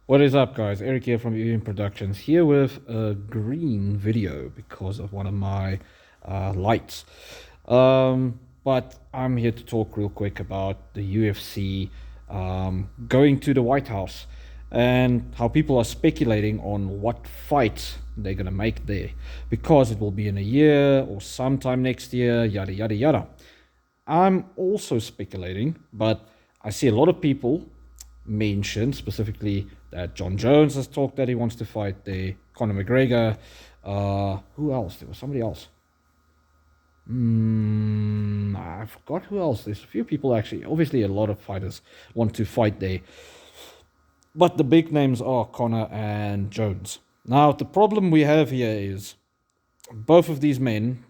What is up, guys? Eric here from EM Productions, here with a green video because of one of my lights. But I'm here to talk real quick about the UFC going to the White House and how people are speculating on what fight they're going to make there because it will be in a year or sometime next year, yada, yada, yada. I'm also speculating, but I see a lot of people mention specifically that John Jones has talked that he wants to fight the Conor McGregor. Who else? There was somebody else. I forgot who else. There's a few people actually. Obviously, a lot of fighters want to fight there. But the big names are Conor and Jones. Now, the problem we have here is both of these men,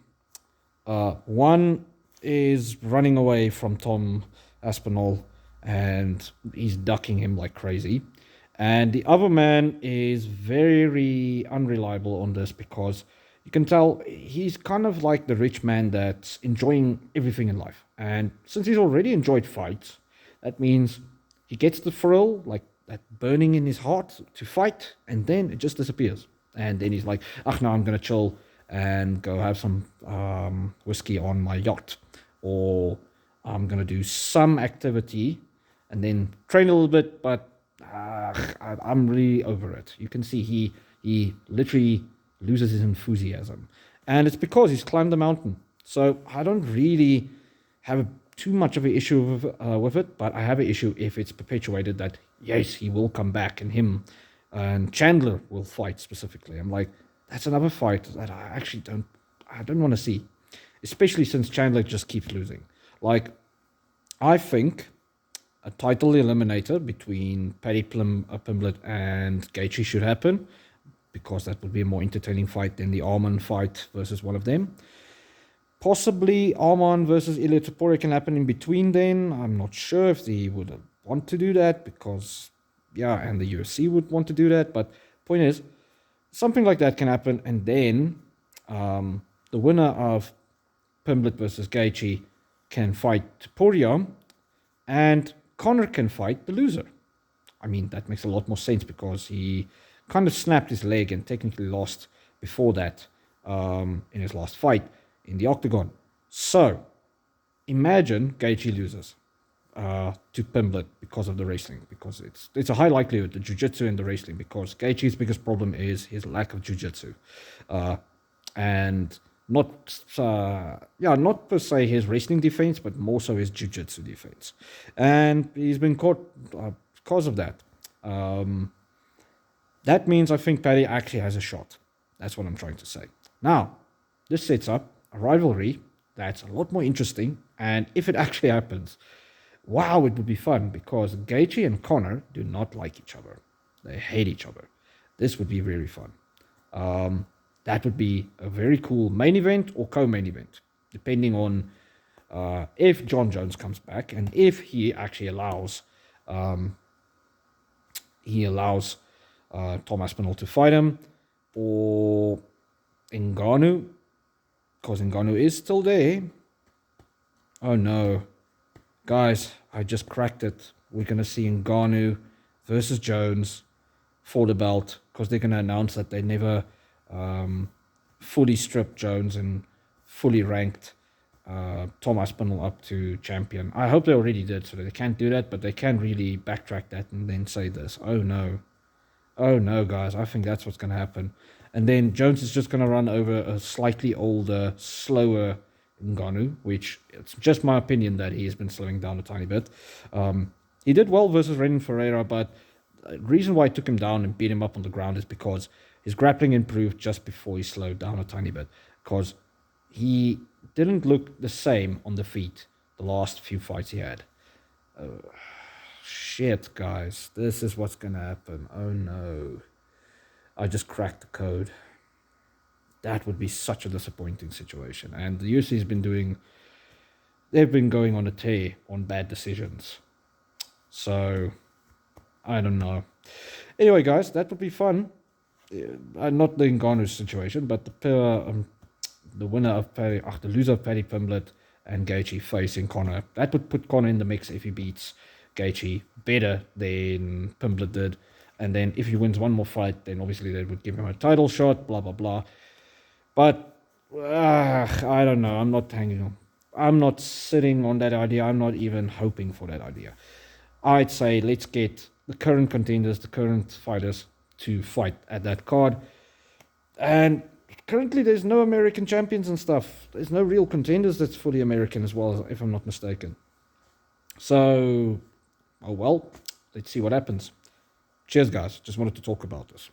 one is running away from Tom Aspinall and he's ducking him like crazy. And the other man is very unreliable on this because you can tell he's kind of like the rich man that's enjoying everything in life. And since he's already enjoyed fights, that means he gets the thrill, like that burning in his heart to fight, and then it just disappears. And then he's like, no, I'm going to chill and go have some whiskey on my yacht. Or I'm going to do some activity and then train a little bit, but I'm really over it. You can see he literally loses his enthusiasm, and it's because he's climbed the mountain. So I don't really have too much of an issue with it, but I have an issue if it's perpetuated that yes, he will come back and him and Chandler will fight specifically. I'm like, that's another fight that I don't want to see, especially since Chandler just keeps losing. Like, I think a title eliminator between Pimblett and Gaethje should happen because that would be a more entertaining fight than the Arman fight versus one of them. Possibly Arman versus Ilia Topuria can happen in between then. I'm not sure if they would want to do that because, yeah, and the UFC would want to do that. But point is, something like that can happen, and then the winner of Pimblett versus Gaethje can fight Topuria, and Conor can fight the loser. I mean, that makes a lot more sense because he kind of snapped his leg and technically lost before that in his last fight in the octagon. So, imagine Gaethje loses to Pimblett because of the wrestling, because it's a high likelihood, the jiu-jitsu and the wrestling, because Gaethje's biggest problem is his lack of jiu-jitsu. And not per se his wrestling defense, but more so his jiu-jitsu defense. And he's been caught because of that. That means I think Paddy actually has a shot. That's what I'm trying to say. Now, this sets up a rivalry that's a lot more interesting. And if it actually happens, wow, it would be fun because Gaethje and Conor do not like each other. They hate each other. This would be very fun. That would be a very cool main event or co-main event, depending on if John Jones comes back and if he actually allows Tom Aspinall to fight him, or Ngannou, because Ngannou is still there. Oh no, guys, I just cracked it. We're gonna see Ngannou versus Jones for the belt because they're gonna announce that they never fully stripped Jones and fully ranked Tom Aspinall up to champion. I hope they already did, so they can't do that, but they can really backtrack that and then say this. Oh no, guys, I think that's what's going to happen. And then Jones is just going to run over a slightly older, slower Ngannou, which it's just my opinion that he has been slowing down a tiny bit. He did well versus Renan Ferreira, but the reason why I took him down and beat him up on the ground is because his grappling improved just before he slowed down a tiny bit, because he didn't look the same on the feet the last few fights he had. Shit, guys. This is what's going to happen. Oh, no. I just cracked the code. That would be such a disappointing situation. And the UFC has been they've been going on a tear on bad decisions. So, I don't know. Anyway, guys, that would be fun. Not the Ngannou situation, but the winner of the loser of Paddy Pimblett and Gaethje facing Conor. That would put Conor in the mix if he beats Gaethje better than Pimblett did. And then if he wins one more fight, then obviously they would give him a title shot, blah, blah, blah. But I don't know. I'm not hanging on. I'm not sitting on that idea. I'm not even hoping for that idea. I'd say let's get the current contenders, the current fighters to fight at that card. And currently there's no American champions and stuff. There's no real contenders that's fully American as well, if I'm not mistaken. So, oh well, let's see what happens. Cheers, guys. Just wanted to talk about this.